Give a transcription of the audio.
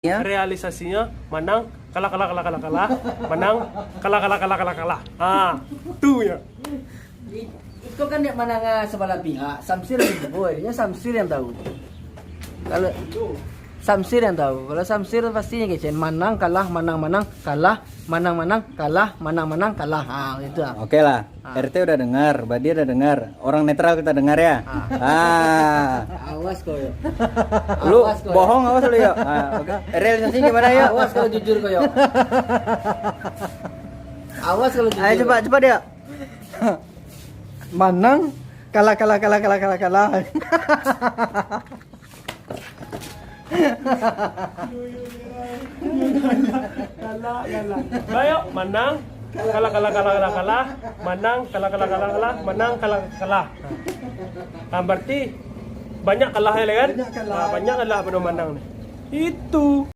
Ya. Realisasinya menang, kalah, menang, kalah. Ah, tuh ya. Itu kan yang mana sebelah pihak. Samsir yang boy, dia Samsir yang tahu. Kalau Samsir yang tahu. Kalau Samsir pastinya kayak menang, kalah, menang, kalah, menang, kalah. Ah, itu. Oke lah, RT udah dengar, Badi udah dengar, orang netral kita dengar ya. Awas kau yo. Lu Awas kau, bohong awas lu ya. Realisasi gimana ya? Awas kalau jujur kau yo. Awas kalau jujur. Ayo coba dia. Menang, kalah. Kalah. Ayo, menang, kalah, menang, menang, kalah. Ah, berarti banyak kalah ya kan? Banyak kalah. Banyak kalah pada menang nih. Itu.